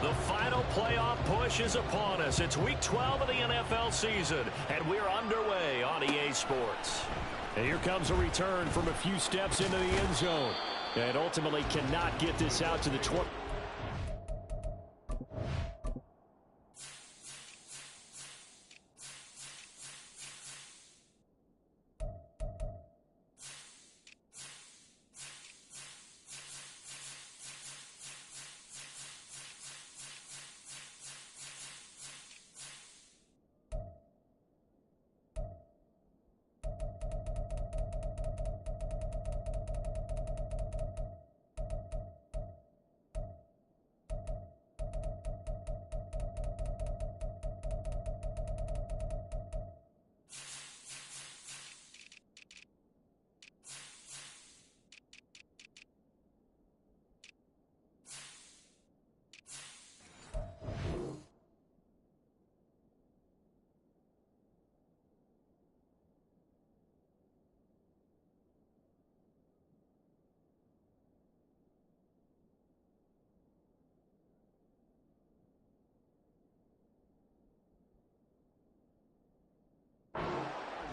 The final playoff push is upon us. It's Week 12 of the NFL season, and we're underway on EA Sports. And here comes a return from a few steps into the end zone. And ultimately cannot get this out to the 20.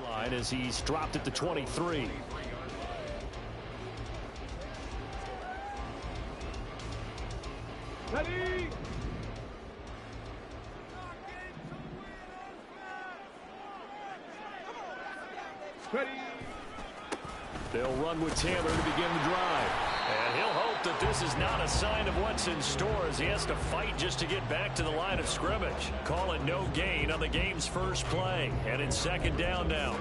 Line as he's dropped at the 23. Ready? Ready? They'll run with Taylor to begin the drive. And he'll hope that this is not a sign of what's in store as he has to fight just to get back to the line of scrimmage. Call it no gain on the game's first play. And it's second down now.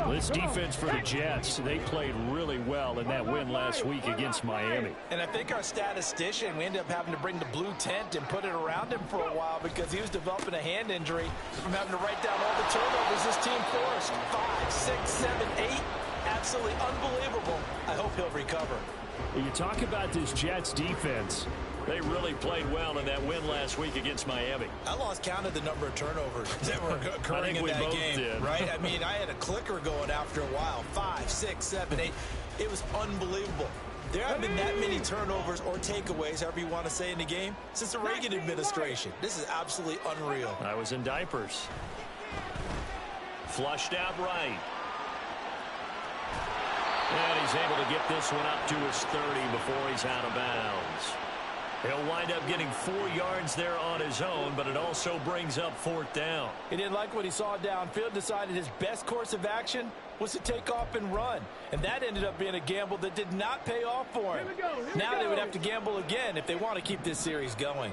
This defense for the Jets, they played really well in that win last week against Miami. And I think our statistician, we ended up having to bring the blue tent and put it around him for a while because he was developing a hand injury from having to write down all the turnovers this team forced. 5, 6, 7, 8. Absolutely unbelievable. I hope he'll recover. You talk about this Jets defense. They really played well in that win last week against Miami. I lost count of the number of turnovers that were occurring in that game. Right? I mean, I had a clicker going after a while. 5, 6, 7, 8. It was unbelievable. There haven't been that many turnovers or takeaways, however you want to say, in the game since the Reagan administration. This is absolutely unreal. I was in diapers. Flushed out right. And he's able to get this one up to his 30 before he's out of bounds. He'll wind up getting 4 yards there on his own, but it also brings up fourth down. He didn't like what he saw downfield, decided his best course of action was to take off and run. And that ended up being a gamble that did not pay off for him. Now they would have to gamble again if they want to keep this series going.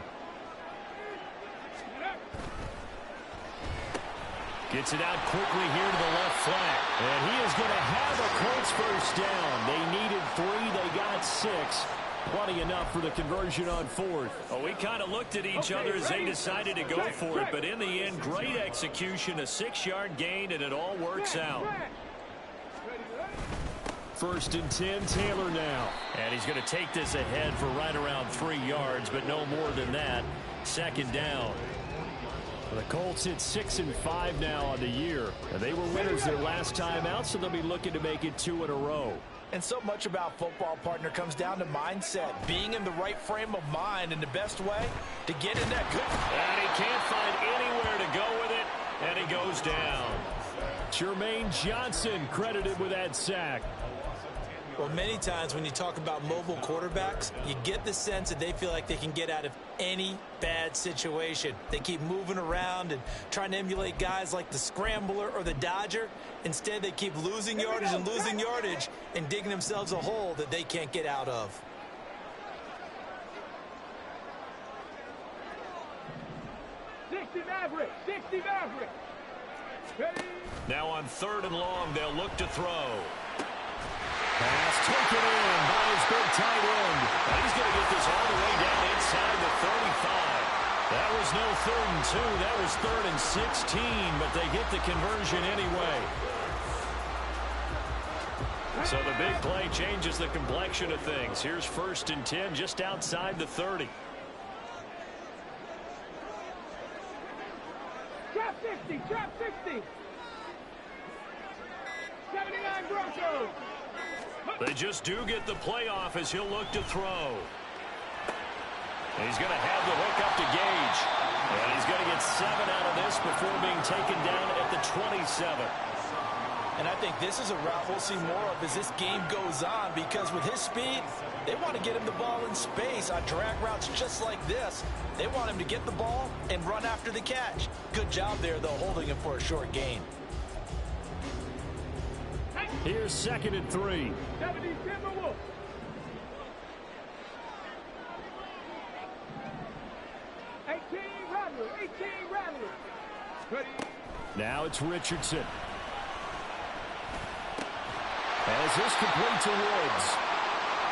Gets it out quickly here to the left flank. And he is going to have a Colts first down. They needed 3. They got 6. Plenty enough for the conversion on fourth. Oh, we kind of looked at each other as they decided to go for it. But in the end, great execution, a 6-yard gain, and it all works out. First and 10, Taylor now. And he's going to take this ahead for right around 3 yards, but no more than that. Second down. The Colts hit 6-5 now on the year. And they were winners their last time out, so they'll be looking to make it 2 in a row. And so much about football, partner, comes down to mindset. Being in the right frame of mind, and the best way to get in that good. And he can't find anywhere to go with it, and he goes down. Jermaine Johnson credited with that sack. Well, many times when you talk about mobile quarterbacks, you get the sense that they feel like they can get out of any bad situation. They keep moving around and trying to emulate guys like the Scrambler or the Dodger. Instead, they keep losing yardage and losing yardage and digging themselves a hole that they can't get out of. Now on 3rd and long, they'll look to throw. Pass taken in by his big tight end. And he's going to get this all the way down inside the 35. That was no 3rd and 2. That was 3rd and 16, but they get the conversion anyway. So the big play changes the complexion of things. Here's 1st and 10 just outside the 30. Trap 60, trap 60. 79 Broncos. They just do get the playoff as he'll look to throw. He's going to have the hook up to Gage. And he's going to get 7 out of this before being taken down at the 27. And I think this is a route we'll see more of as this game goes on, because with his speed, they want to get him the ball in space on drag routes just like this. They want him to get the ball and run after the catch. Good job there, though, holding him for a short gain. Here's 2nd and 3. 70 Timberwolves. Now it's Richardson. As this complete to Woods.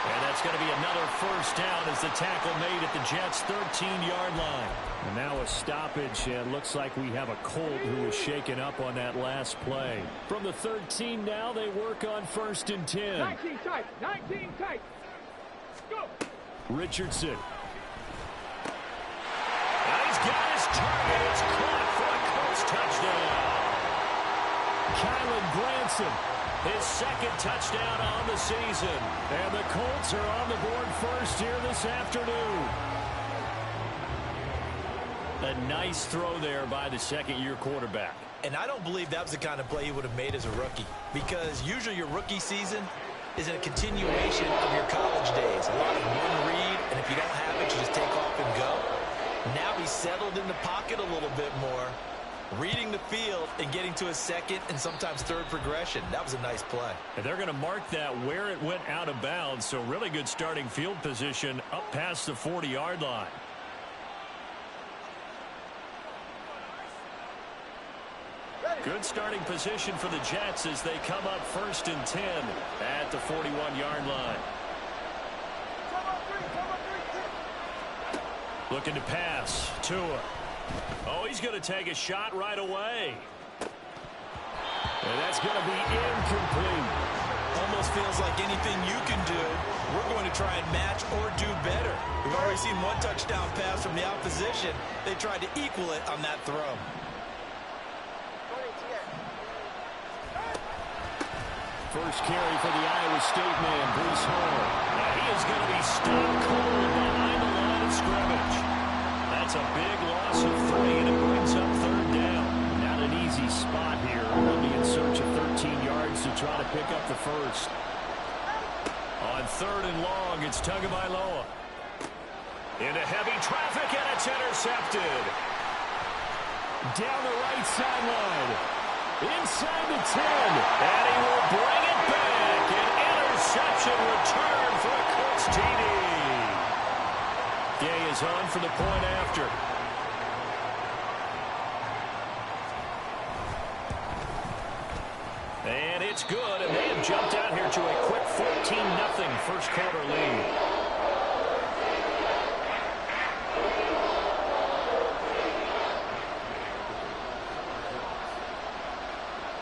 And that's going to be another first down as the tackle made at the Jets' 13-yard line. And now a stoppage, and looks like we have a Colt who was shaken up on that last play. From the 13 now, they work on 1st and 10. 19 tight, 19 tight. Go. Richardson. And he's got his target. It's caught for a Colts touchdown. Kylan Granson, his 2nd touchdown on the season. And the Colts are on the board first here this afternoon. A nice throw there by the 2nd-year quarterback. And I don't believe that was the kind of play he would have made as a rookie, because usually your rookie season is a continuation of your college days. A lot of one read, and if you don't have it, you just take off and go. Now he's settled in the pocket a little bit more, reading the field and getting to a 2nd and sometimes 3rd progression. That was a nice play. And they're going to mark that where it went out of bounds, so really good starting field position up past the 40-yard line. Good starting position for the Jets as they come up 1st and 10 at the 41-yard line. Looking to pass. Tua. Oh, he's going to take a shot right away. And that's going to be incomplete. Almost feels like anything you can do, we're going to try and match or do better. We've already seen one touchdown pass from the opposition. They tried to equal it on that throw. First carry for the Iowa State man, Bruce Hall. Now he is going to be stopped cold behind the line of scrimmage. That's a big loss of 3, and it brings up 3rd down. Not an easy spot here. They'll be in search of 13 yards to try to pick up the first. On 3rd and long, it's Tagovailoa. Into heavy traffic, and it's intercepted. Down the right sideline. Inside the 10, and he will bring it back. An interception return for a Colts TD. Gay is on for the point after. And it's good, and they have jumped out here to a quick 14-0 first quarter lead.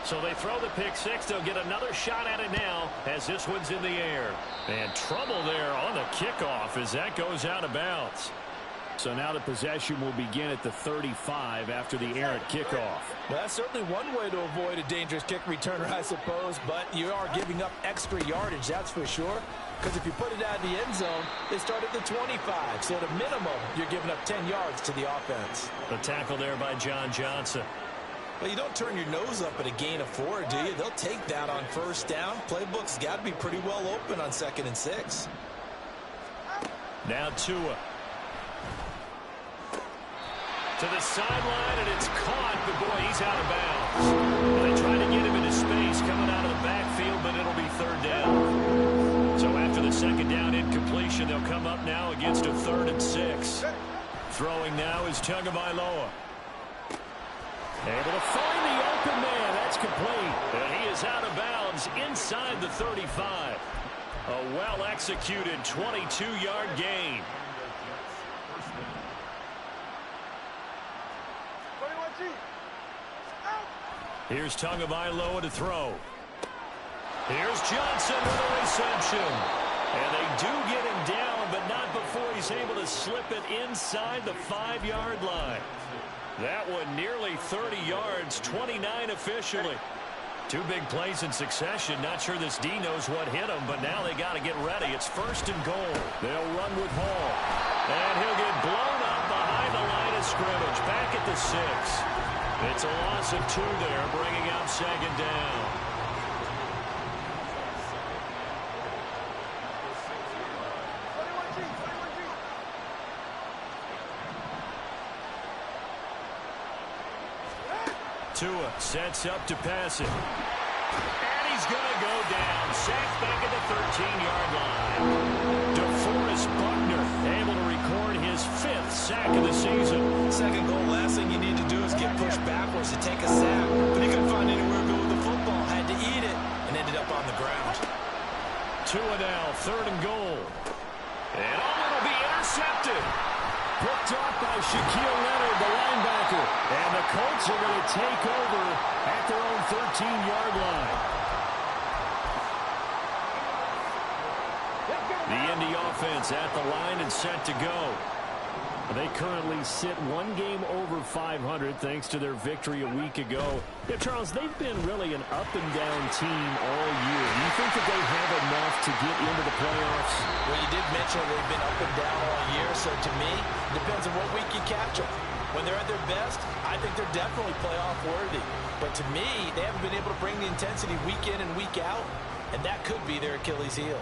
So they throw the pick 6. They'll get another shot at it now as this one's in the air. And trouble there on the kickoff as that goes out of bounds. So now the possession will begin at the 35 after the errant kickoff. Well, that's certainly one way to avoid a dangerous kick returner, I suppose, but you are giving up extra yardage, that's for sure. Because if you put it out of the end zone, they start at the 25. So at a minimum, you're giving up 10 yards to the offense. The tackle there by John Johnson. Well, you don't turn your nose up at a gain of 4, do you? They'll take that on 1st down. Playbook's got to be pretty well open on 2nd and 6. Now Tua. To the sideline, and it's caught, but boy, he's out of bounds. They try to get him into space coming out of the backfield, but it'll be 3rd down. So after the 2nd down incompletion, they'll come up now against a 3rd and 6. Throwing now is Tagovailoa. Able to find the open man. That's complete. And he is out of bounds inside the 35. A well-executed 22-yard gain. Here's Tagovailoa to throw. Here's Johnson with a reception. And they do get him down, but not before he's able to slip it inside the 5-yard line. That one nearly 30 yards, 29 officially. 2 big plays in succession. Not sure this D knows what hit him, but now they got to get ready. It's 1st and goal. They'll run with Hall. And he'll get blown up behind the line of scrimmage. Back at the 6. It's a loss of 2 there, bringing up second down. Tua sets up to pass it. And he's going to go down. Sacked back at the 13-yard line. DeForest Buckner able to record his 5th sack of the season. Second goal, last thing you need to do is get pushed backwards to take a sack. But he couldn't find anywhere to go with the football. Had to eat it and ended up on the ground. Tua now, 3rd and goal. And it'll be intercepted. Picked off by Shaquille Leonard, the linebacker. And the Colts are going to take over at their own 13-yard line. The Indy offense at the line and set to go. They currently sit 1 game over 500 thanks to their victory a week ago. Yeah, Charles, they've been really an up-and-down team all year. Do you think that they have enough to get into the playoffs? Well, you did mention they've been up and down all year, so to me, it depends on what week you catch them. When they're at their best, I think they're definitely playoff worthy. But to me, they haven't been able to bring the intensity week in and week out, and that could be their Achilles heel.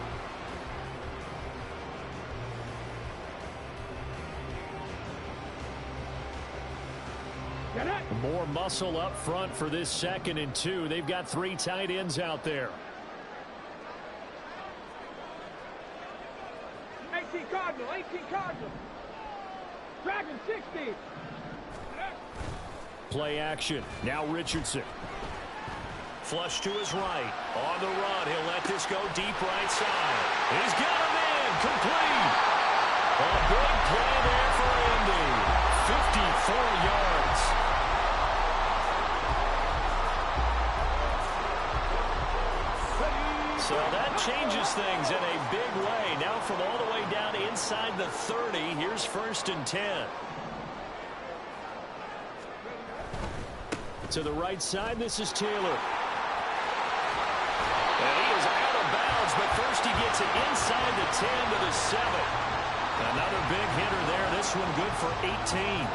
More muscle up front for this 2nd and 2. They've got 3 tight ends out there. 18 Cardinal, 18 Cardinal. Dragon 60. Play action. Now Richardson. Flush to his right. On the run. He'll let this go deep right side. He's got him in. Complete. A big play there for Indy. 54 yards. So that changes things in a big way. Now from all the way down inside the 30, here's 1st and 10. To the right side, this is Taylor. And he is out of bounds, but first he gets it inside the 10 to the 7. Another big hitter there. This one good for 18.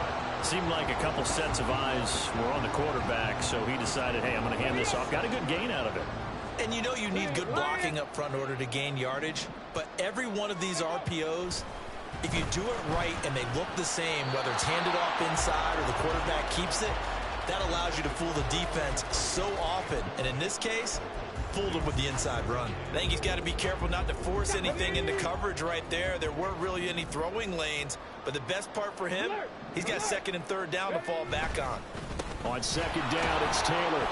Seemed like a couple sets of eyes were on the quarterback, so he decided, hey, I'm going to hand this off. Got a good gain out of it. And you know you need good blocking up front in order to gain yardage, but every one of these RPOs, if you do it right and they look the same, whether it's handed off inside or the quarterback keeps it, that allows you to fool the defense so often. And in this case, fooled him with the inside run. I think he's got to be careful not to force anything into coverage right there. There weren't really any throwing lanes, but the best part for him, he's got 2nd and 3rd down to fall back on. On 2nd down, it's Taylor.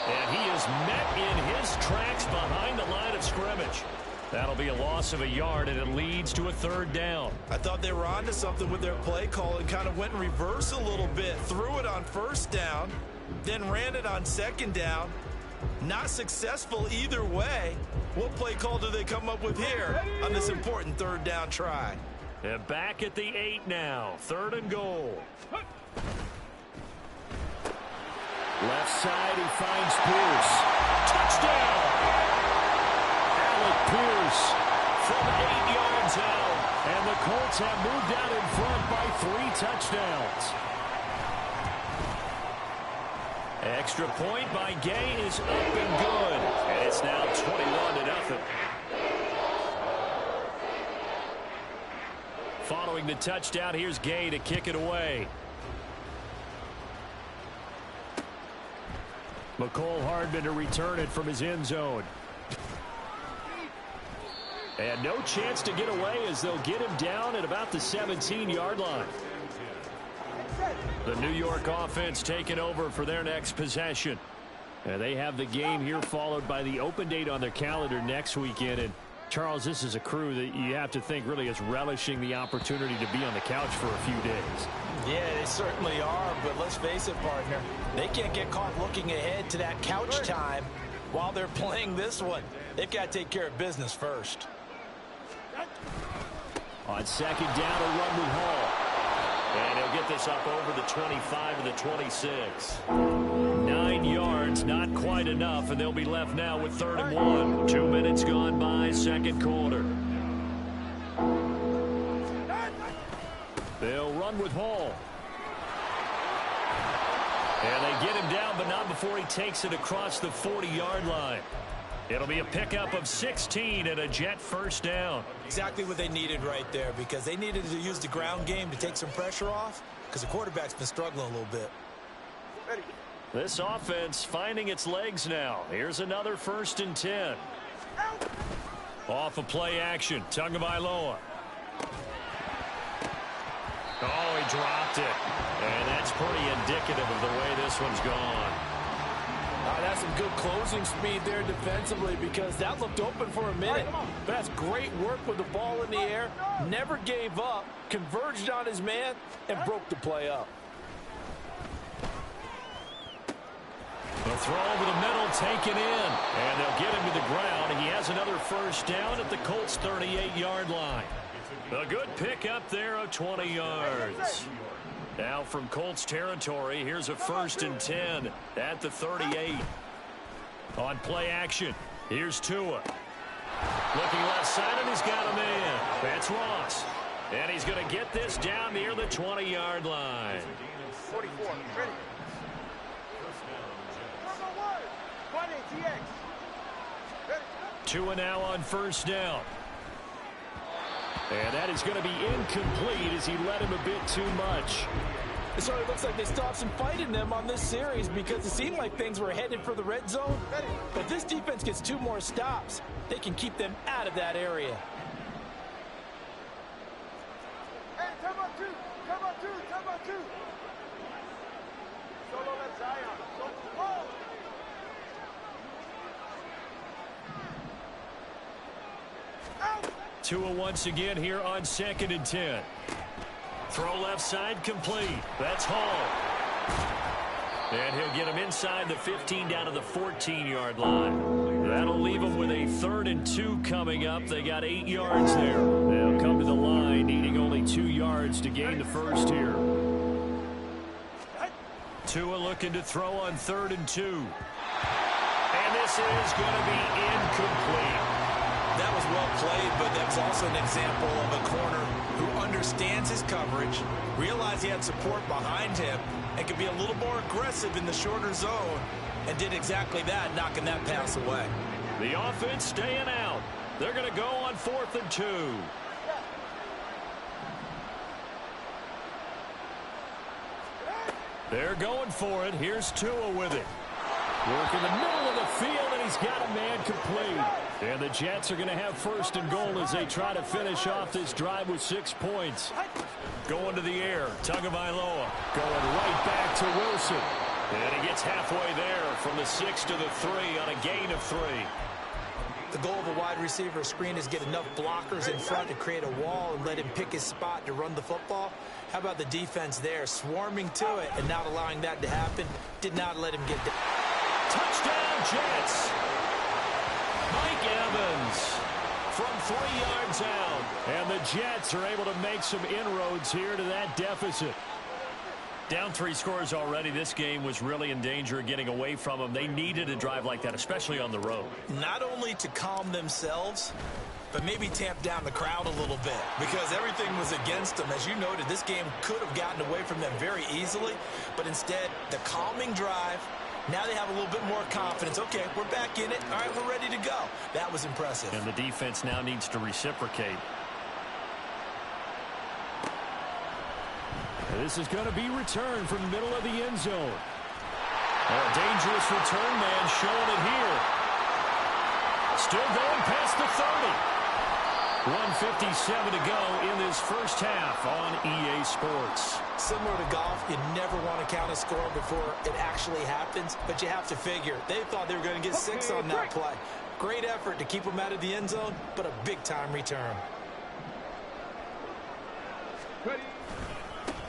And he is met in his tracks behind the line of scrimmage. That'll be a loss of a yard, and it leads to a 3rd down. I thought they were onto something with their play call and kind of went in reverse a little bit. Threw it on 1st down, then ran it on 2nd down. Not successful either way. What play call do they come up with here on this important 3rd down try? And back at the 8 now. 3rd and goal. Left side, he finds Pierce. Touchdown! Alec Pierce from 8 yards out. And the Colts have moved out in front by 3 touchdowns. Extra point by Gay is up and good. And it's now 21-0. Following the touchdown, here's Gay to kick it away. McCole Hardman to return it from his end zone. And no chance to get away as they'll get him down at about the 17-yard line. The New York offense taking over for their next possession. And they have the game here followed by the open date on their calendar next weekend. And Charles, this is a crew that you have to think really is relishing the opportunity to be on the couch for a few days. Yeah, they certainly are, but let's face it, partner. They can't get caught looking ahead to that couch time while they're playing this one. They've got to take care of business first. On 2nd down, a run with Hall. And he'll get this up over the 25 to the 26. 9 yards, not quite enough, and they'll be left now with 3rd and 1. 2 minutes gone by, 2nd quarter. They'll run with Hall. And they get him down, but not before he takes it across the 40-yard line. It'll be a pickup of 16 and a Jet first down. Exactly what they needed right there, because they needed to use the ground game to take some pressure off, because the quarterback's been struggling a little bit. Ready. This offense finding its legs now. Here's another 1st and 10. Off of play action. Tagovailoa. Oh, he dropped it. And that's pretty indicative of the way this one's gone. That's some good closing speed there defensively, because that looked open for a minute. But that's great work with the ball in the air. Never gave up, converged on his man, and broke the play up. The throw over the middle taken in. And they'll get him to the ground. He has another first down at the Colts' 38-yard line. A good pickup there of 20 yards. Now from Colts territory, here's a 1st and 10 at the 38. On play action, here's Tua. Looking left side, and he's got a man. That's Ross. And he's going to get this down near the 20-yard line. 44, ready. Tua now on first down. And that is going to be incomplete as he led him a bit too much. It certainly looks like they stopped some fighting them on this series, because it seemed like things were headed for the red zone. But this defense gets 2 more stops. They can keep them out of that area. Hey, time out 2. Time out 2. Time out 2. Solo left Zion. Solo. Tua once again here on 2nd and 10. Throw left side complete. That's Hall. And he'll get him inside the 15 down to the 14-yard line. That'll leave him with a 3rd and 2 coming up. They got 8 yards there. They'll come to the line needing only 2 yards to gain the first here. Tua looking to throw on 3rd and 2. And this is going to be incomplete. That was well played, but that was also an example of a corner who understands his coverage, realized he had support behind him, and could be a little more aggressive in the shorter zone, and did exactly that, knocking that pass away. The offense staying out. They're going to go on 4th and 2. They're going for it. Here's Tua with it. Work in the middle of the field, and he's got a man complete. And the Jets are going to have 1st and goal as they try to finish off this drive with 6 points. Going to the air, Tagovailoa going right back to Wilson. And he gets halfway there from the 6 to the 3 on a gain of 3. The goal of a wide receiver screen is get enough blockers in front to create a wall and let him pick his spot to run the football. How about the defense there, swarming to it and not allowing that to happen? Did not let him get down. Touchdown, Jets. Mike Evans from 3 yards out. And the Jets are able to make some inroads here to that deficit. Down 3 scores already. This game was really in danger of getting away from them. They needed a drive like that, especially on the road. Not only to calm themselves, but maybe tamp down the crowd a little bit, because everything was against them. As you noted, this game could have gotten away from them very easily, but instead, the calming drive. Now they have a little bit more confidence. Okay, we're back in it. All right, we're ready to go. That was impressive. And the defense now needs to reciprocate. This is going to be returned from the middle of the end zone. A dangerous return man showing it here. Still going past the 30. 1:57 to go in this first half on EA Sports. Similar to golf, you never want to count a score before it actually happens, but you have to figure. They thought they were going to get 6 on that play. Great effort to keep them out of the end zone, but a big-time return.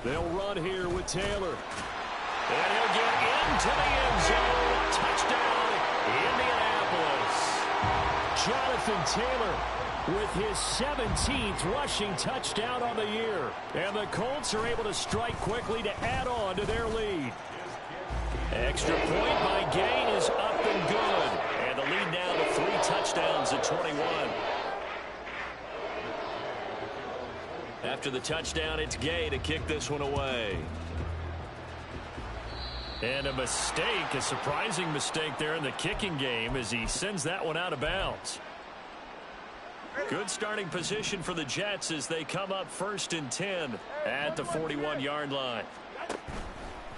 They'll run here with Taylor. And he'll get into the end zone. Touchdown, Indianapolis. Jonathan Taylor with his 17th rushing touchdown on the year. And the Colts are able to strike quickly to add on to their lead. Extra point by Gain is up and good. And the lead now to 3 touchdowns at 21. After the touchdown, it's Gay to kick this one away. And a mistake, a surprising mistake there in the kicking game as he sends that one out of bounds. Good starting position for the Jets as they come up 1st and 10 at the 41-yard line.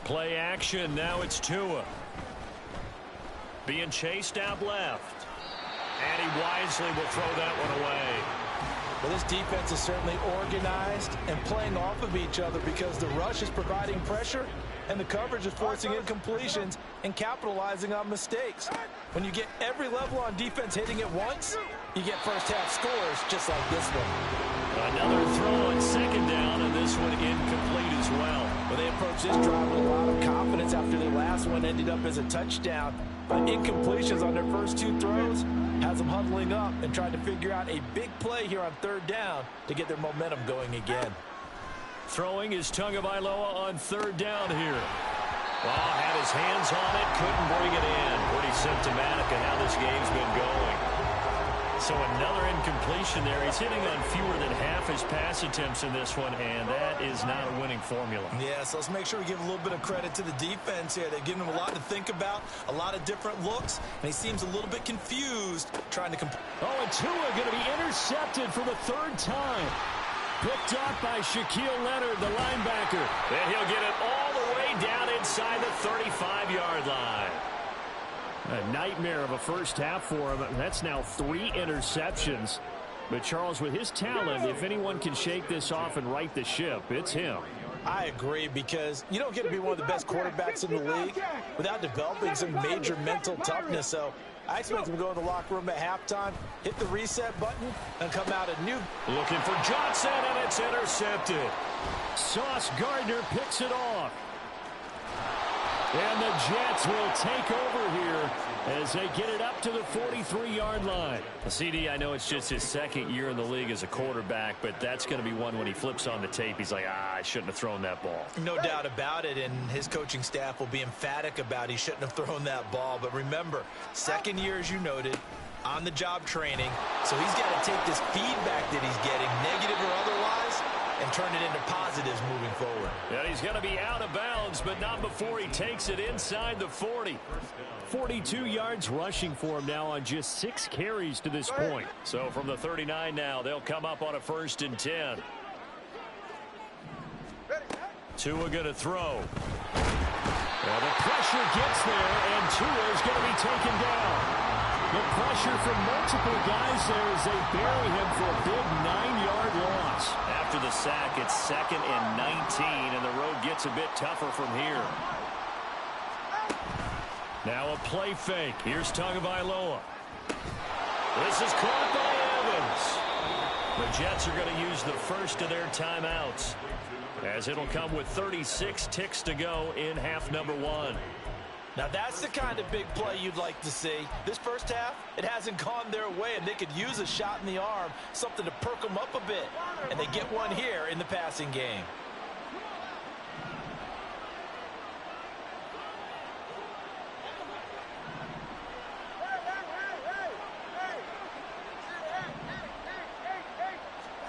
Play action. Now it's Tua. Being chased out left. And he wisely will throw that one away. Well, this defense is certainly organized and playing off of each other because the rush is providing pressure and the coverage is forcing incompletions and capitalizing on mistakes. When you get every level on defense hitting at once, you get first-half scores just like this one. Another throw on 2nd down, and this one incomplete as well. Well, they approached this drive with a lot of confidence after their last one ended up as a touchdown. But incompletions on their first 2 throws has them huddling up and trying to figure out a big play here on 3rd down to get their momentum going again. Throwing is Tagovailoa on 3rd down here. Well, had his hands on it, couldn't bring it in. Pretty symptomatic of how this game's been going. So another incompletion there. He's hitting on fewer than half his pass attempts in this one, and that is not a winning formula. Yeah, so let's make sure we give a little bit of credit to the defense here. They've given him a lot to think about, a lot of different looks, and he seems a little bit confused trying to complete. Oh, and Tua going to be intercepted for the 3rd time. Picked up by Shaquille Leonard, the linebacker. And he'll get it all the way down inside the 35-yard line. A nightmare of a first half for him. That's now 3 interceptions. But, Charles, with his talent, if anyone can shake this off and right the ship, it's him. I agree, because you don't get to be one of the best quarterbacks in the league without developing some major mental toughness. So I expect him to go in the locker room at halftime, hit the reset button, and come out a new. Looking for Johnson, and it's intercepted. Sauce Gardner picks it off. And the Jets will take over here as they get it up to the 43-yard line. CD, I know it's just his 2nd year in the league as a quarterback, but that's going to be one when he flips on the tape. He's like, I shouldn't have thrown that ball. No doubt about it, and his coaching staff will be emphatic about he shouldn't have thrown that ball. But remember, 2nd year, as you noted, on-the-job training. So he's got to take this feedback that he's getting, negative or otherwise, and turn it into positives moving forward. Yeah, he's going to be out of bounds, but not before he takes it inside the 40. 42 yards rushing for him now on just 6 carries to this point. So from the 39 now, they'll come up on a 1st and 10. Tua going to throw. Well, the pressure gets there, and Tua is going to be taken down. The pressure from multiple guys there as they bury him for a big 9-yard loss. After the sack, it's 2nd and 19, and the road gets a bit tougher from here. Now a play fake. Here's Tagovailoa. This is caught by Evans. The Jets are going to use the first of their timeouts, as it'll come with 36 ticks to go in half number 1. Now that's the kind of big play you'd like to see. This first half, it hasn't gone their way, and they could use a shot in the arm, something to perk them up a bit. And they get one here in the passing game.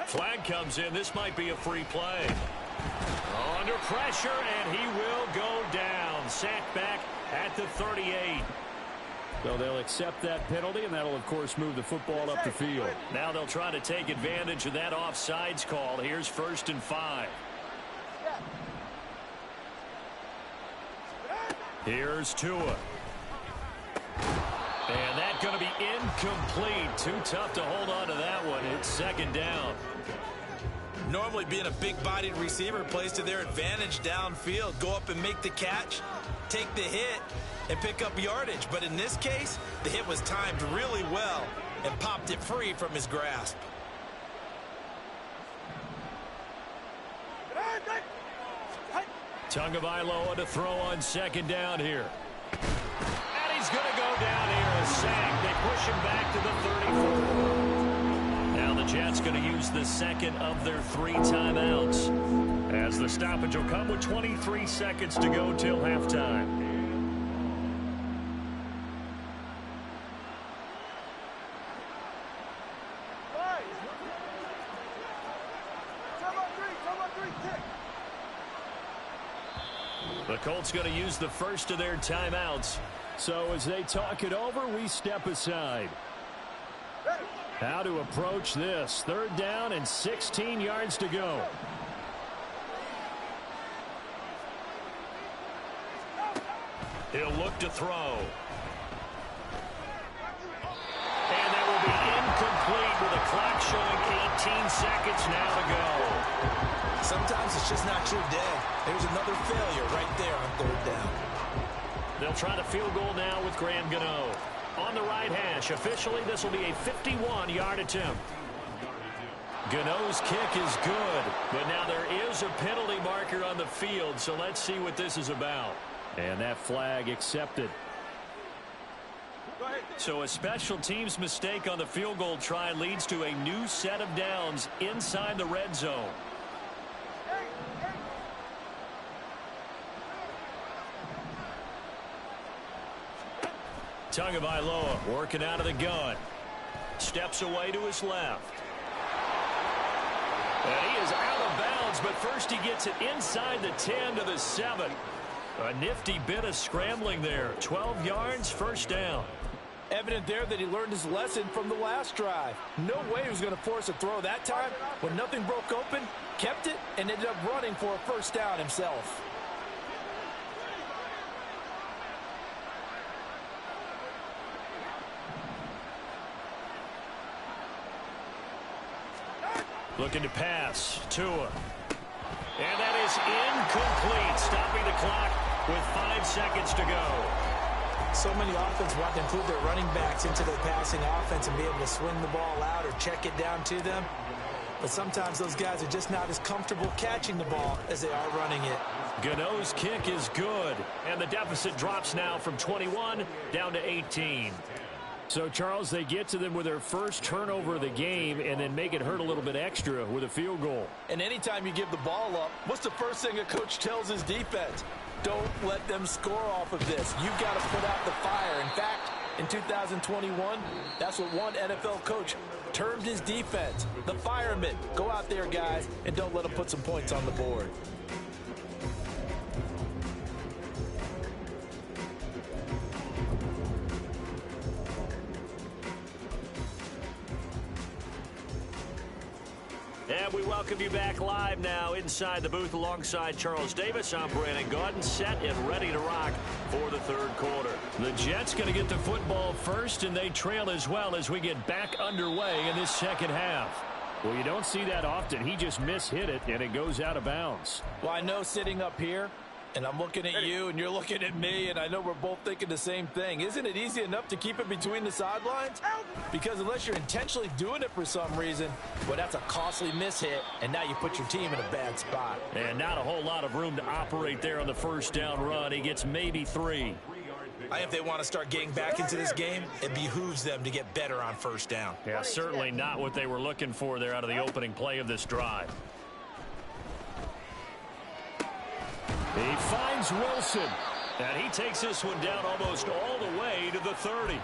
Flag comes in. This might be a free play. Under pressure, and he will go down. Sacked back at the 38. So they'll accept that penalty, and that'll, of course, move the football up the field. Now they'll try to take advantage of that offsides call. Here's 1st and 5. Here's Tua. And that's going to be incomplete. Too tough to hold on to that one. It's 2nd down. Normally being a big-bodied receiver plays to their advantage downfield. Go up and make the catch, take the hit, and pick up yardage. But in this case, the hit was timed really well and popped it free from his grasp. Tagovailoa to throw on 2nd down here. And he's going to go down here. A sack. They push him back to the 34. Now the Jets going to use the 2nd of their 3 timeouts, as the stoppage will come with 23 seconds to go till halftime. The Colts going to use the first of their timeouts. So as they talk it over, we step aside. How to approach this. 3rd down and 16 yards to go. He'll look to throw. And that will be incomplete with a clock showing 18 seconds now to go. Sometimes it's just not your day. There's another failure right there on 3rd down. They'll try the field goal now with Graham Gano. On the right hash, officially this will be a 51-yard attempt. Gano's kick is good, but now there is a penalty marker on the field, so let's see what this is about. And that flag accepted. So a special teams mistake on the field goal try leads to a new set of downs inside the red zone. Tagovailoa working out of the gun. Steps away to his left. And he is out of bounds, but first he gets it inside the 10 to the 7. A nifty bit of scrambling there. 12 yards, 1st down. Evident there that he learned his lesson from the last drive. No way he was going to force a throw that time. When nothing broke open, kept it, and ended up running for a 1st down himself. Looking to pass. Tua. And that is incomplete. Stopping the clock with 5 seconds to go. So many offenses want to include their running backs into their passing offense and be able to swing the ball out or check it down to them. But sometimes those guys are just not as comfortable catching the ball as they are running it. Gano's kick is good. And the deficit drops now from 21 down to 18. So, Charles, they get to them with their first turnover of the game and then make it hurt a little bit extra with a field goal. And anytime you give the ball up, what's the first thing a coach tells his defense? Don't let them score off of this. You've got to put out the fire. In fact, in 2021, that's what one NFL coach termed his defense. The firemen. Go out there, guys, and don't let them put some points on the board. And we welcome you back live now inside the booth alongside Charles Davis. I'm Brandon Gaudin, set and ready to rock for the 3rd quarter. The Jets going to get the football first, and they trail as well as we get back underway in this 2nd half. Well, you don't see that often. He just mishit it, and it goes out of bounds. Well, I know sitting up here, and I'm looking at you, and you're looking at me, and I know we're both thinking the same thing. Isn't it easy enough to keep it between the sidelines? Because unless you're intentionally doing it for some reason, well, that's a costly mishit, and now you put your team in a bad spot. And not a whole lot of room to operate there on the 1st down run. He gets maybe 3. If they want to start getting back into this game, it behooves them to get better on 1st down. Yeah, certainly not what they were looking for there out of the opening play of this drive. He finds Wilson, and he takes this one down almost all the way to the 30.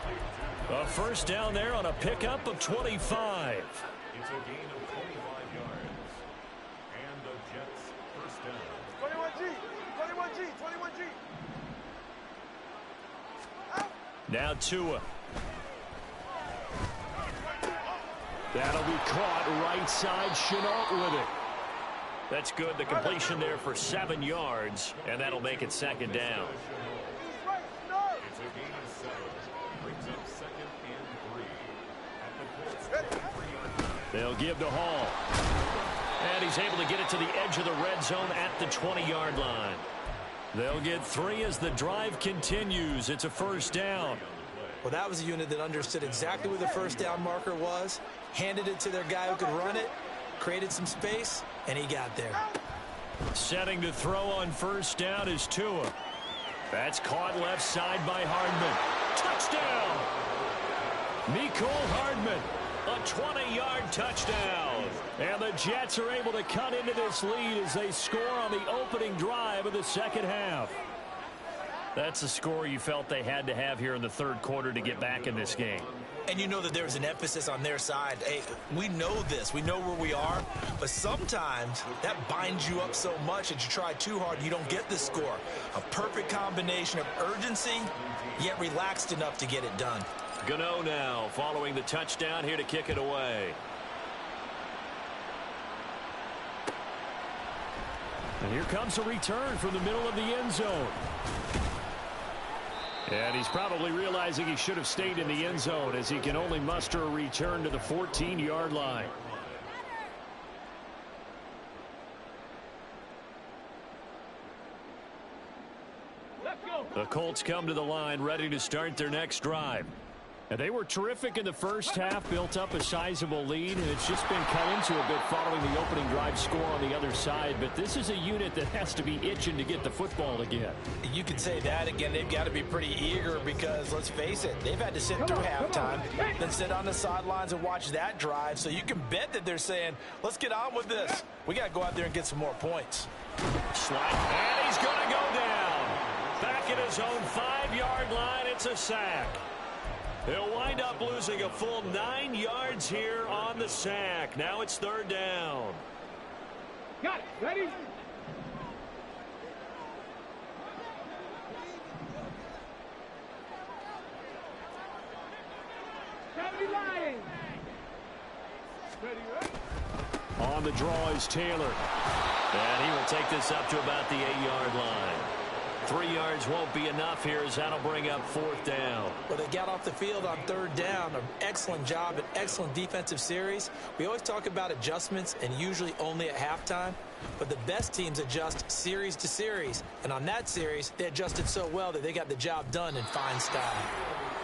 A 1st down there on a pickup of 25. It's a gain of 25 yards. And the Jets 1st down. 21G, 21G, 21G. Now Tua. That'll be caught right side. Chenault with it. That's good. The completion there for 7 yards, and that'll make it 2nd down. It's a gain of 7. Brings up 2nd and 3. At the Colts 3-yard line. They'll give to Hall. And he's able to get it to the edge of the red zone at the 20-yard line. They'll get 3 as the drive continues. It's a 1st down. Well, that was a unit that understood exactly where the 1st down marker was, handed it to their guy who could run it, created some space, and he got there. Setting to throw on 1st down is Tua. That's caught left side by Hardman. Touchdown! Mecole Hardman, a 20-yard touchdown. And the Jets are able to cut into this lead as they score on the opening drive of the 2nd half. That's the score you felt they had to have here in the third quarter to get back in this game. And you know that there was an emphasis on their side. Hey, we know this. We know where we are. But sometimes that binds you up so much that you try too hard, you don't get the score. A perfect combination of urgency, yet relaxed enough to get it done. Gano now following the touchdown here to kick it away. And here comes a return from the middle of the end zone. And he's probably realizing he should have stayed in the end zone as he can only muster a return to the 14-yard line. The Colts come to the line ready to start their next drive. And they were terrific in the first half, built up a sizable lead, and it's just been cut into a bit following the opening drive score on the other side. But this is a unit that has to be itching to get the football again. You could say that again. They've got to be pretty eager because, let's face it, they've had to sit through halftime, then sit on the sidelines and watch that drive. So you can bet that they're saying, let's get on with this. We got to go out there and get some more points. Slide, and he's going to go down. Back at his own 5-yard line, it's a sack. He'll wind up losing a full 9 yards here on the sack. Now it's third down. Got it. Ready? Lion. Ready, ready? On the draw is Taylor. And he will take this up to about the 8-yard line. 3 yards won't be enough here as that'll bring up fourth down. Well, they got off the field on third down. An excellent job, an excellent defensive series. We always talk about adjustments and usually only at halftime. But the best teams adjust series to series. And on that series, they adjusted so well that they got the job done in fine style.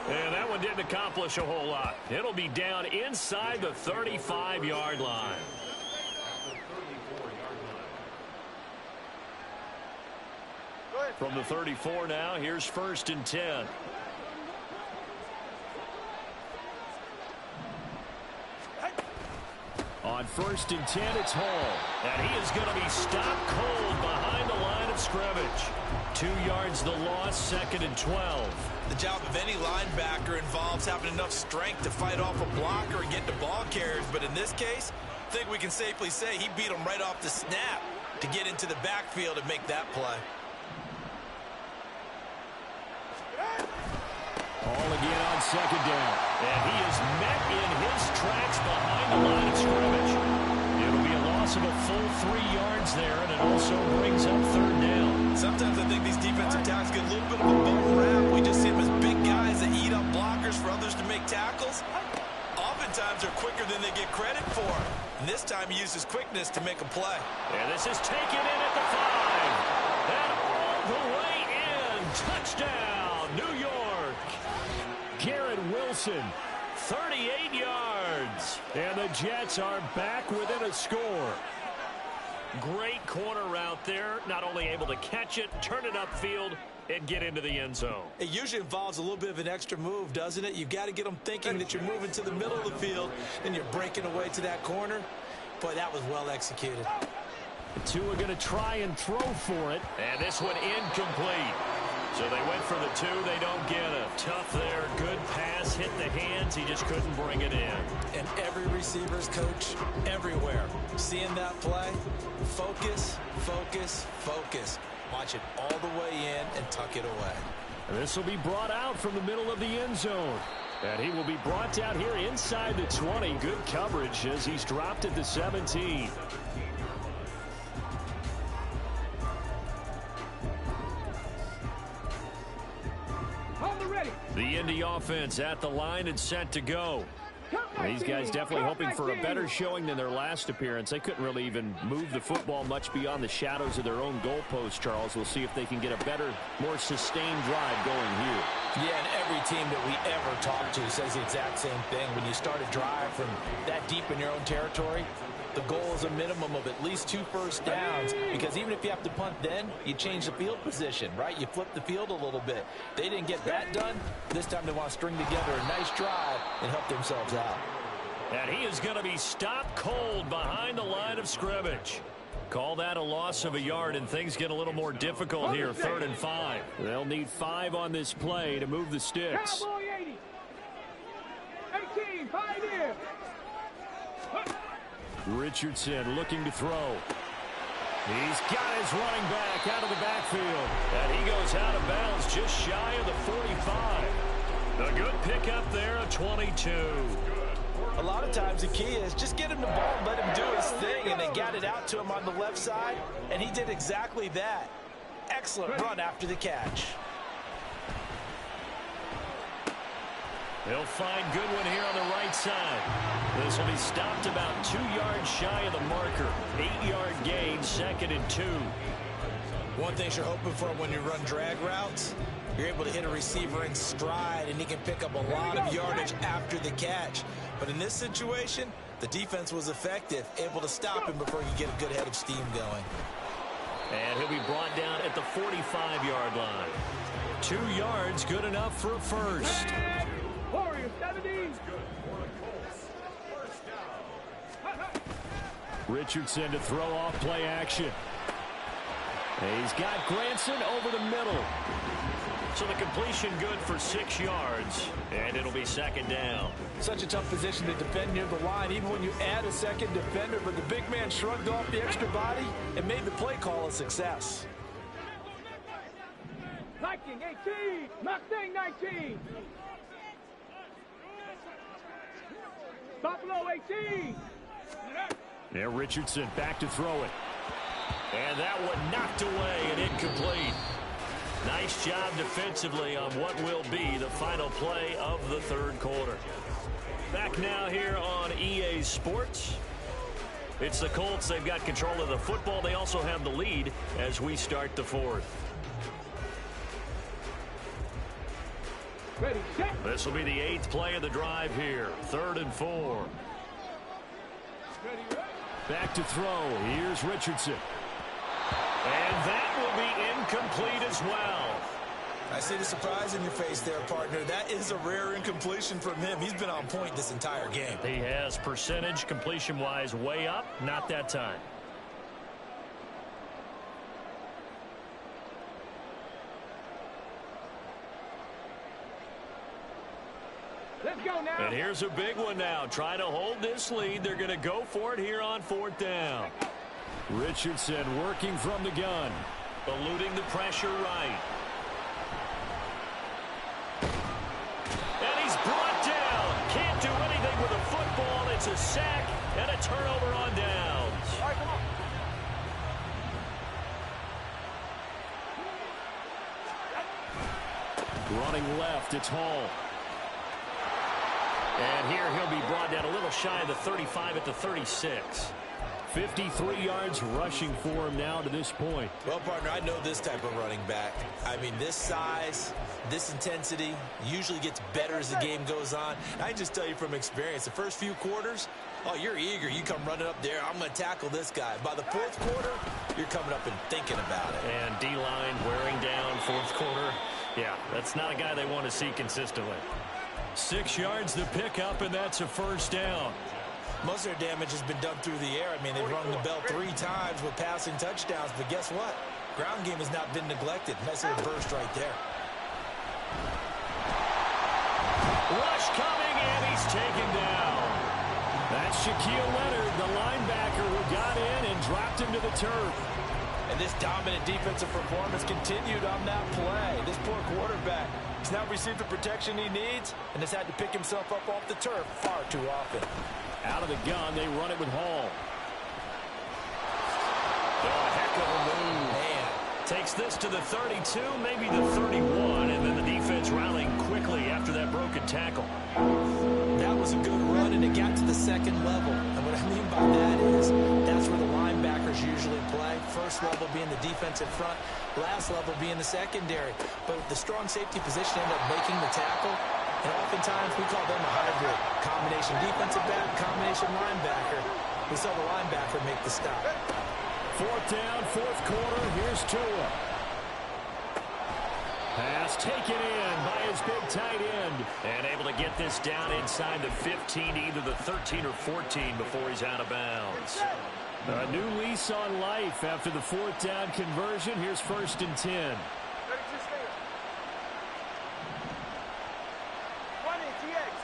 And that one didn't accomplish a whole lot. It'll be down inside the 35-yard line. From the 34 now, here's first and 10. On first and 10, it's Hall. And he is going to be stopped cold behind the line of scrimmage. 2 yards the loss, second and 12. The job of any linebacker involves having enough strength to fight off a blocker and get to ball carriers. But in this case, I think we can safely say he beat him right off the snap to get into the backfield and make that play. All again on second down. And he is met in his tracks behind the line of scrimmage. It'll be a loss of a full 3 yards there, and it also brings up third down. Sometimes I think these defensive tackles get a little bit of a bum rap. We just see them as big guys that eat up blockers for others to make tackles. Oftentimes they're quicker than they get credit for. And this time he uses quickness to make a play. And this is taken in at the 5. And all the way in. Touchdown, New York. Garrett Wilson, 38 yards. And the Jets are back within a score. Great corner route there. Not only able to catch it, turn it upfield, and get into the end zone. It usually involves a little bit of an extra move, doesn't it? You've got to get them thinking that you're moving to the middle of the field, and you're breaking away to that corner. Boy, that was well executed. The two are going to try and throw for it. And this one incomplete. So they went for the 2. They don't get it. Tough there. Good pass. Hit the hands. He just couldn't bring it in. And every receiver's coach everywhere. Seeing that play, focus, focus, focus. Watch it all the way in and tuck it away. And this will be brought out from the middle of the end zone. And he will be brought down here inside the 20. Good coverage as he's dropped at the 17. The Indy offense at the line and set to go. These guys definitely hoping for a better showing than their last appearance. They couldn't really even move the football much beyond the shadows of their own goalpost, Charles. We'll see if they can get a better, more sustained drive going here. Yeah, and every team that we ever talk to says the exact same thing. When you start a drive from that deep in your own territory, the goal is a minimum of at least 2 first downs, because even if you have to punt then, you change the field position, right? You flip the field a little bit. They didn't get that done. This time they want to string together a nice drive and help themselves out. And he is going to be stopped cold behind the line of scrimmage. Call that a loss of a yard, and things get a little more difficult here. 3rd and 5. They'll need 5 on this play to move the sticks. Cowboy 80. 18, 5 in. Richardson looking to throw. He's got his running back out of the backfield. And he goes out of bounds just shy of the 45. A good pickup there, a 22. A lot of times the key is just get him the ball and let him do his thing, and they got it out to him on the left side, and he did exactly that. Excellent run after the catch. They'll find Goodwin here on the right side. This will be stopped about 2 yards shy of the marker. 8-yard gain, 2nd and 2. One thing you're hoping for when you run drag routes, you're able to hit a receiver in stride, and he can pick up a lot of yardage after the catch. But in this situation, the defense was effective, able to stop him before you get a good head of steam going. And he'll be brought down at the 45-yard line. 2 yards, good enough for a first. Warriors 17. Richardson to throw off play action. And he's got Granson over the middle. So the completion good for 6 yards, and it'll be 2nd down. Such a tough position to defend near the line, even when you add a second defender, but the big man shrugged off the extra body and made the play call a success. Viking 18. Mustang 19. Buffalo 18. Now Richardson back to throw it. And that one knocked away and incomplete. Nice job defensively on what will be the final play of the 3rd quarter. Back now here on EA Sports. It's the Colts. They've got control of the football. They also have the lead as we start the 4th. Ready, set. This will be the 8th play of the drive here. 3rd and 4. Ready, ready. Back to throw. Here's Richardson. And that will be incomplete as well. I see the surprise in your face there, partner. That is a rare incompletion from him. He's been on point this entire game. He has percentage completion-wise way up. Not that time. Let's go now. And here's a big one now. Trying to hold this lead. They're going to go for it here on 4th down. Richardson working from the gun. Eluding the pressure right. And he's brought down. Can't do anything with a football. It's a sack and a turnover on downs. All right, come on. Running left, it's Hall. And here he'll be brought down a little shy of the 35 at the 36. 53 yards rushing for him now to this point. Well, partner, I know this type of running back. I mean, this size, this intensity usually gets better as the game goes on. I just tell you from experience, the first few quarters, oh, you're eager. You come running up there. I'm going to tackle this guy. By the 4th quarter, you're coming up and thinking about it. And D-line wearing down 4th quarter. Yeah, that's not a guy they want to see consistently. 6 yards to pick up, and that's a first down. Most of their damage has been done through the air. I mean, they've rung the bell 3 times with passing touchdowns, but guess what? Ground game has not been neglected. Nice little burst right there. Rush coming, and he's taken down. That's Shaquille Leonard, the linebacker who got in and dropped him to the turf. And this dominant defensive performance continued on that play. This poor quarterback has now received the protection he needs and has had to pick himself up off the turf far too often. Out of the gun, they run it with Hall. Oh, heck of a move. Man. Takes this to the 32, maybe the 31, and then the defense rallying quickly after that broken tackle. That was a good run, and it got to the 2nd level. And what I mean by that is that's where the linebackers usually play. First level being the defensive front, last level being the secondary. But the strong safety position ended up making the tackle. And oftentimes we call them a hybrid. Combination defensive back, combination linebacker. We saw the linebacker make the stop. 4th down, 4th quarter. Here's Tua. Pass taken in by his big tight end. And able to get this down inside the 15, either the 13 or 14 before he's out of bounds. A new lease on life after the 4th down conversion. Here's 1st and 10. 32 seconds. 20 TX.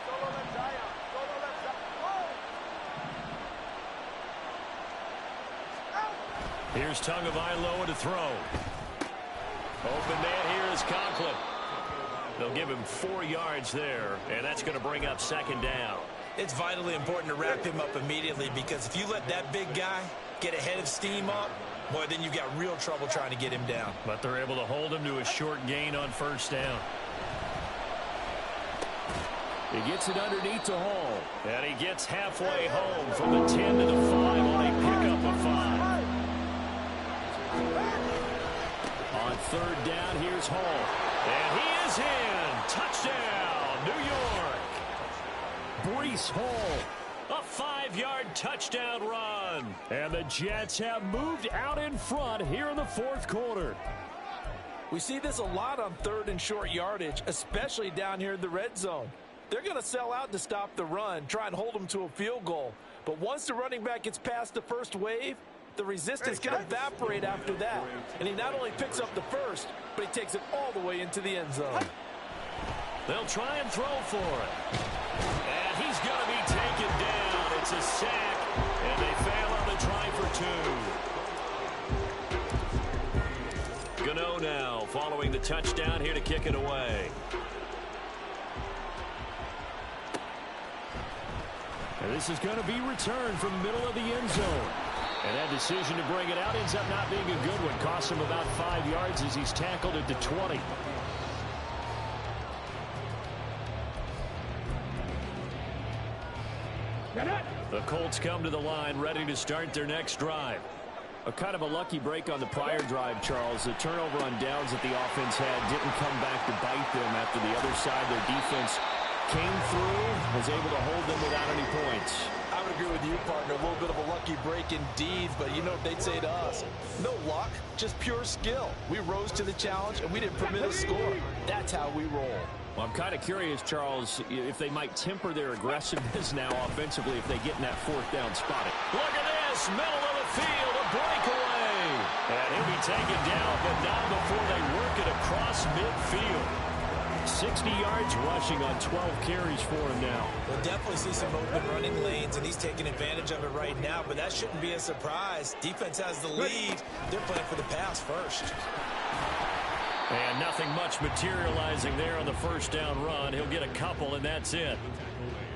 Solo left Zion. Solo left Zion. Here's Tagovailoa to throw. Open man here is Conklin. They'll give him 4 yards there, and that's going to bring up 2nd down. It's vitally important to wrap him up immediately, because if you let that big guy get ahead of steam up, boy, then you've got real trouble trying to get him down. But they're able to hold him to a short gain on 1st down. He gets it underneath to Hall, and he gets halfway home from the 10 to the 5 on a pickup of 5. On 3rd down, here's Hall. And he is in. Touchdown, New York. Breece Hall, a 5-yard touchdown run. And the Jets have moved out in front here in the 4th quarter. We see this a lot on 3rd and short yardage, especially down here in the red zone. They're going to sell out to stop the run, try and hold them to a field goal. But once the running back gets past the first wave, the resistance can evaporate after that. And he not only picks up the first, but he takes it all the way into the end zone. They'll try and throw for it. And he's going to be taken down. It's a sack, and they fail on the try for 2. Gano now following the touchdown here to kick it away. And this is going to be returned from the middle of the end zone. And that decision to bring it out ends up not being a good one. Costs him about 5 yards as he's tackled at the 20. The Colts come to the line ready to start their next drive. A kind of a lucky break on the prior drive, Charles. The turnover on downs that the offense had didn't come back to bite them after the other side. Their defense came through, was able to hold them without any points. I would agree with you, partner. A little bit of a lucky break indeed, but you know what they'd say to us? No luck, just pure skill. We rose to the challenge, and we didn't permit a score. That's how we roll. Well, I'm kind of curious, Charles, if they might temper their aggressiveness now offensively if they get in that 4th down spot. Look at this, middle of the field, a breakaway. And he'll be taken down, but not before they work it across midfield. 60 yards rushing on 12 carries for him now. We'll definitely see some open running lanes, and he's taking advantage of it right now, but that shouldn't be a surprise. Defense has the lead. They're playing for the pass first. And nothing much materializing there on the 1st down run. He'll get a couple, and that's it.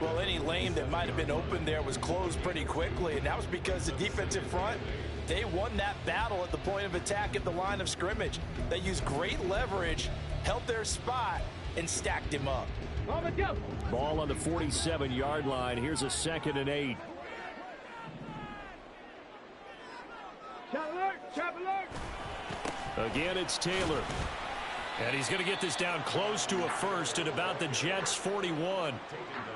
Well, any lane that might have been open there was closed pretty quickly, and that was because the defensive front, they won that battle at the point of attack at the line of scrimmage. They used great leverage, held their spot, and stacked him up. Ball on the 47-yard line. Here's a 2nd and 8. Again, it's Taylor. And he's going to get this down close to a first at about the Jets' 41.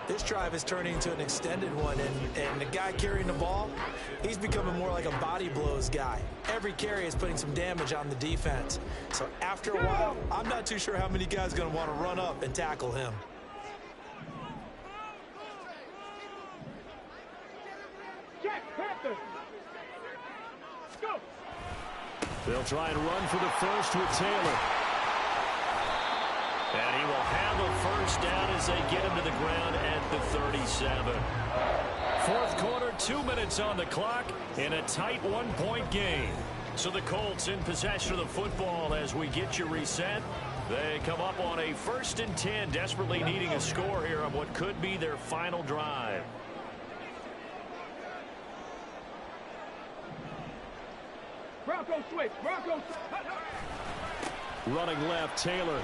This drive is turning into an extended one, and the guy carrying the ball, he's becoming more like a body blows guy. Every carry is putting some damage on the defense. So after a while, I'm not too sure how many guys are going to want to run up and tackle him. They'll try and run for the first with Taylor. And he will have a first down as they get him to the ground at the 37. 4th quarter, 2 minutes on the clock in a tight 1-point game. So the Colts in possession of the football as we get you reset. They come up on a 1st and 10, desperately needing a score here on what could be their final drive. Bronco switch. Bronco. Running left, Taylor.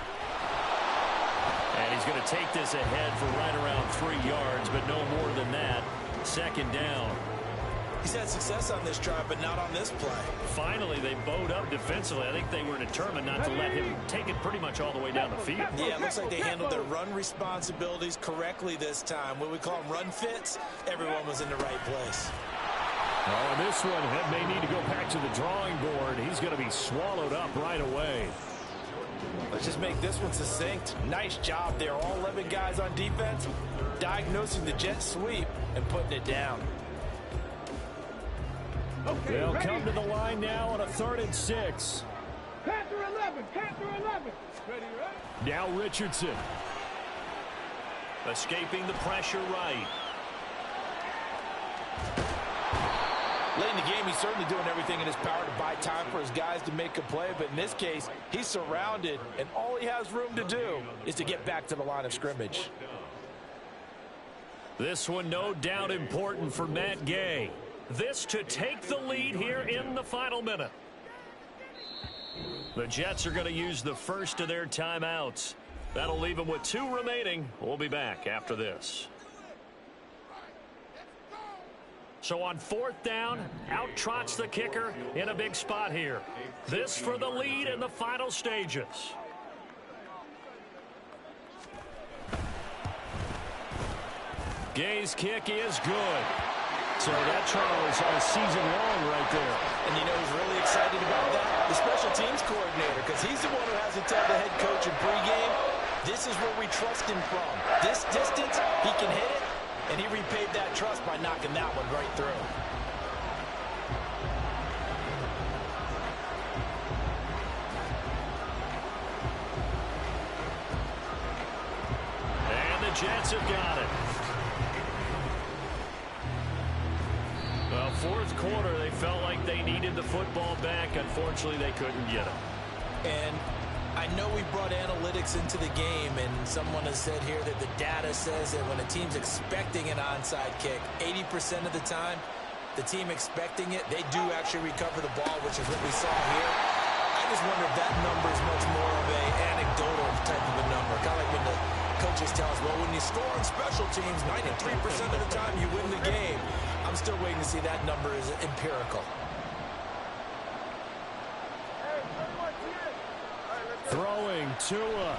And he's going to take this ahead for right around 3 yards, but no more than that. 2nd down. He's had success on this drive, but not on this play. Finally, they bowed up defensively. I think they were determined not to let him take it pretty much all the way down the field. Yeah, it looks like they handled their run responsibilities correctly this time. What we call them run fits, everyone was in the right place. Oh, and this one may need to go back to the drawing board. He's going to be swallowed up right away. Let's just make this one succinct. Nice job there. All 11 guys on defense diagnosing the jet sweep and putting it down. They'll come to the line now on a 3rd and 6. Panther 11, Panther 11. Ready, right? Now Richardson. Escaping the pressure right. Late in the game, he's certainly doing everything in his power to buy time for his guys to make a play. But in this case, he's surrounded, and all he has room to do is to get back to the line of scrimmage. This one no doubt important for Matt Gay. This to take the lead here in the final minute. The Jets are going to use the first of their timeouts. That'll leave them with 2 remaining. We'll be back after this. So on 4th down, out trots the kicker in a big spot here. This for the lead in the final stages. Gay's kick is good. So that, Charles, a season long right there. And you know who's really excited about that? The special teams coordinator, because he's the one who has to tell the head coach in pregame, this is where we trust him from. This distance, he can hit it, and he repaid that trust by knocking that one right through. And the Jets have got it. Well, 4th quarter, they felt like they needed the football back. Unfortunately, they couldn't get it. And I know we brought analytics into the game, and someone has said here that the data says that when a team's expecting an onside kick, 80% of the time, the team expecting it, they do actually recover the ball, which is what we saw here. I just wonder if that number is much more of an anecdotal type of a number. Kind of like when the coaches tell us, well, when you score on special teams, 93% of the time you win the game. I'm still waiting to see that number is empirical. Throwing Tua.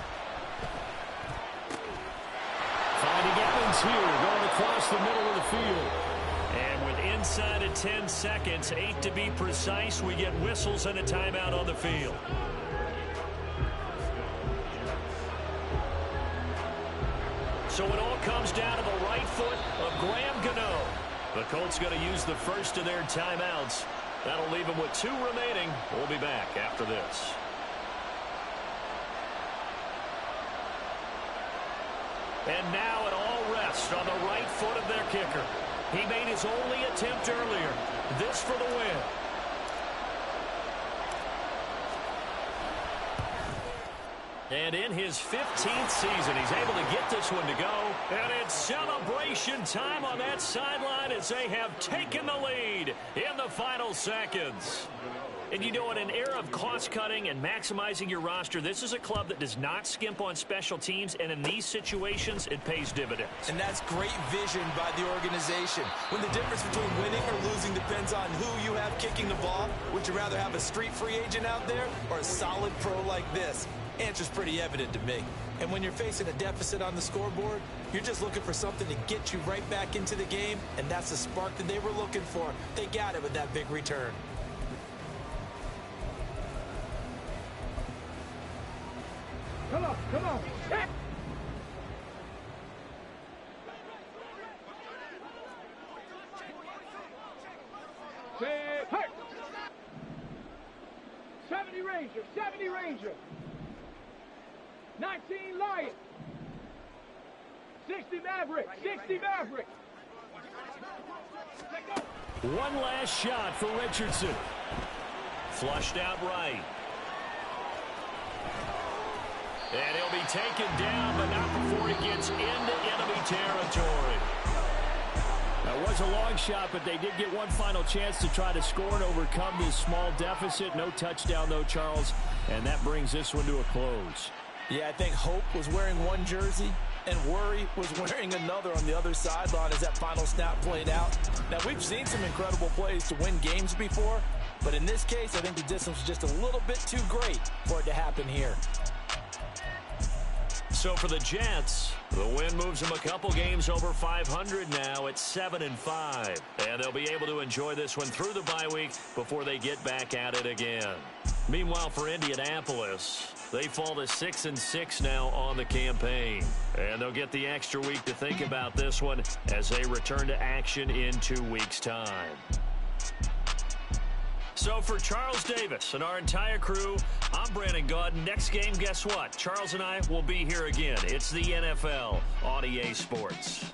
Finding Evans here, going across the middle of the field. And with inside of 10 seconds, 8 to be precise, we get whistles and a timeout on the field. So it all comes down to the right foot of Graham Gano. The Colts going to use the first of their timeouts. That'll leave them with 2 remaining. We'll be back after this. And now it all rests on the right foot of their kicker. He made his only attempt earlier. This for the win. And in his 15th season, he's able to get this one to go. And it's celebration time on that sideline as they have taken the lead in the final seconds. And you know, in an era of cost-cutting and maximizing your roster, this is a club that does not skimp on special teams, and in these situations, it pays dividends. And that's great vision by the organization. When the difference between winning or losing depends on who you have kicking the ball, would you rather have a street free agent out there or a solid pro like this? Answer's pretty evident to me. And when you're facing a deficit on the scoreboard, you're just looking for something to get you right back into the game, and that's the spark that they were looking for. They got it with that big return. Come on, come on. Hey, 70 Ranger, 70 Ranger. 19 Lion. 60 Maverick, 60 Maverick. One last shot for Richardson. Flushed out right. And he'll be taken down, but not before he gets into enemy territory. That was a long shot, but they did get one final chance to try to score and overcome this small deficit. No touchdown, though, Charles, and that brings this one to a close. Yeah, I think Hope was wearing one jersey and Worry was wearing another on the other sideline as that final snap played out. Now, we've seen some incredible plays to win games before, but in this case, I think the distance was just a little bit too great for it to happen here. So for the Jets, the win moves them a couple games over 500 now at 7-5. And they'll be able to enjoy this one through the bye week before they get back at it again. Meanwhile, for Indianapolis, they fall to 6-6 now on the campaign. And they'll get the extra week to think about this one as they return to action in 2 weeks' time. So for Charles Davis and our entire crew, I'm Brandon Gaudin. Next game, guess what? Charles and I will be here again. It's the NFL on EA Sports.